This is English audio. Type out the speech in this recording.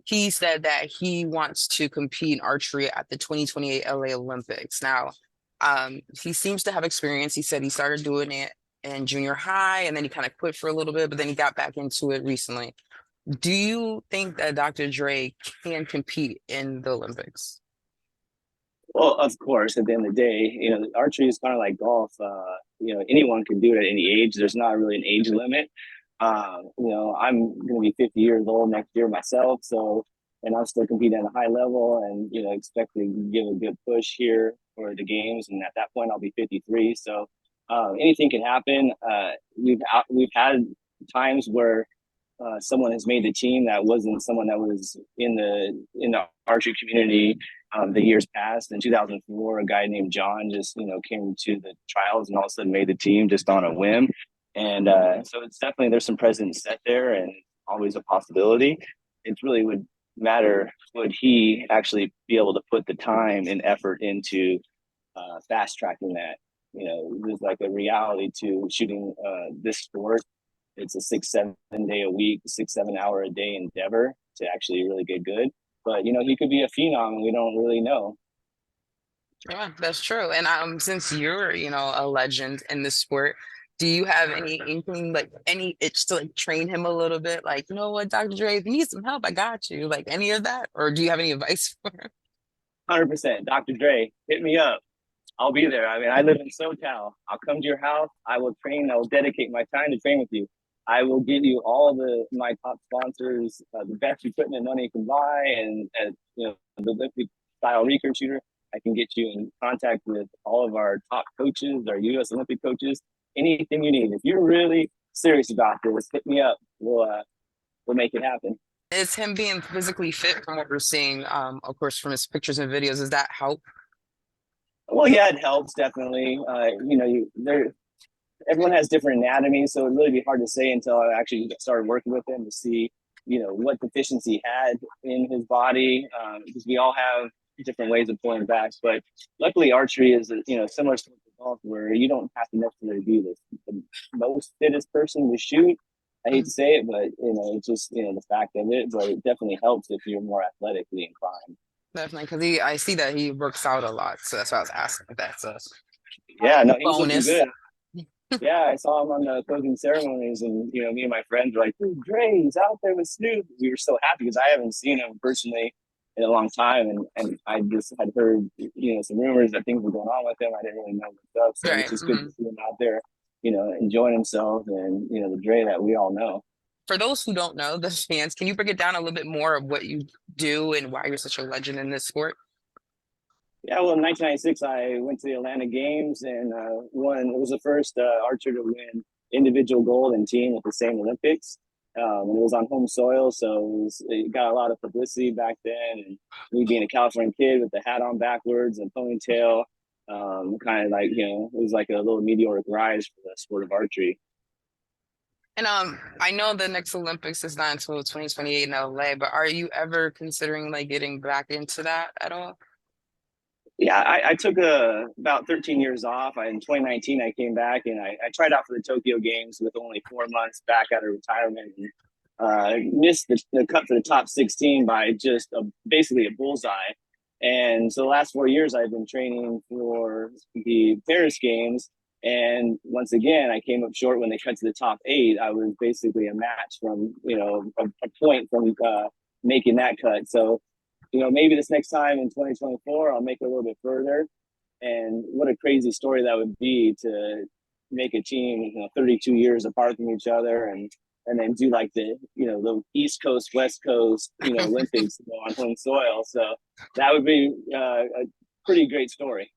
he said that he wants to compete in archery at the 2028 LA Olympics. Now, he seems to have experience. He said he started doing it in junior high and then he kind of quit for a little bit, but then he got back into it recently. Do you think that Dr. Dre can compete in the Olympics? Well, of course, at the end of the day, archery is kind of like golf. Anyone can do it at any age. There's not really an age limit. I'm going to be 50 years old next year myself. So, and I'm still competing at a high level and, expect to give a good push here for the games. And at that point, I'll be 53. So, anything can happen. We've had times where someone has made the team that wasn't someone that was in the archery community the years past. In 2004, a guy named John just came to the trials and all of a sudden made the team just on a whim. And so it's definitely there's some precedent set there and always a possibility. It really would matter would he actually be able to put the time and effort into fast tracking that. There's like a reality to shooting this sport. It's a 6-7 day a week, 6-7 hour a day endeavor to actually really get good. But he could be a phenom. We don't really know. Yeah, that's true. And since you're, a legend in the sport, do you have any inkling, like any itch to like train him a little bit? Like, you know what, Dr. Dre, if you need some help, I got you. Like any of that? Or do you have any advice for him? 100%. Dr. Dre, hit me up. I'll be there. I mean, I live in SoCal. I'll come to your house. I will train. I will dedicate my time to train with you. I will give you all my top sponsors, the best equipment money can buy, and the Olympic style recurve shooter. I can get you in contact with all of our top coaches, our U.S. Olympic coaches. Anything you need. If you're really serious about this, hit me up. We'll make it happen. Is him being physically fit from what we're seeing, of course, from his pictures and videos, does that help? Well, yeah, it helps definitely. Everyone has different anatomies, so it'd really be hard to say until I actually started working with him to see, what deficiency he had in his body, because we all have different ways of pulling back. But luckily, archery is similar to golf, where you don't have to necessarily be the most fittest person to shoot. I hate to say it, but it's just the fact of it. But it definitely helps if you're more athletically inclined. Definitely, because I see that he works out a lot, so that's why I was asking if that's a Yeah, no, he was looking bonus. good. Yeah, I saw him on the closing ceremonies, and me and my friends were like, "Dude, Dre, he's out there with Snoop." We were so happy because I haven't seen him personally in a long time, and I just had heard some rumors that things were going on with him. I didn't really know what's up, so Right. it's just good to see him out there, enjoying himself, and the Dre that we all know. For those who don't know, the fans, can you break it down a little bit more of what you do and why you're such a legend in this sport? Yeah, well, in 1996, I went to the Atlanta Games and won. It was the first archer to win individual gold and team at the same Olympics. And it was on home soil, so it got a lot of publicity back then. And me being a California kid with the hat on backwards and ponytail, kind of like it was like a little meteoric rise for the sport of archery. And I know the next Olympics is not until 2028 in LA, but are you ever considering like getting back into that at all? Yeah, I took about 13 years off. In 2019, I came back and I tried out for the Tokyo Games with only 4 months back out of retirement. And, missed the cut for the top 16 by just basically a bullseye. And so the last 4 years, I've been training for the Paris Games. And once again, I came up short when they cut to the top 8. I was basically a match from, a point from making that cut. So maybe this next time in 2024, I'll make it a little bit further. And what a crazy story that would be to make a team, 32 years apart from each other and then do like the East Coast, West Coast, Olympics on home soil. So that would be a pretty great story.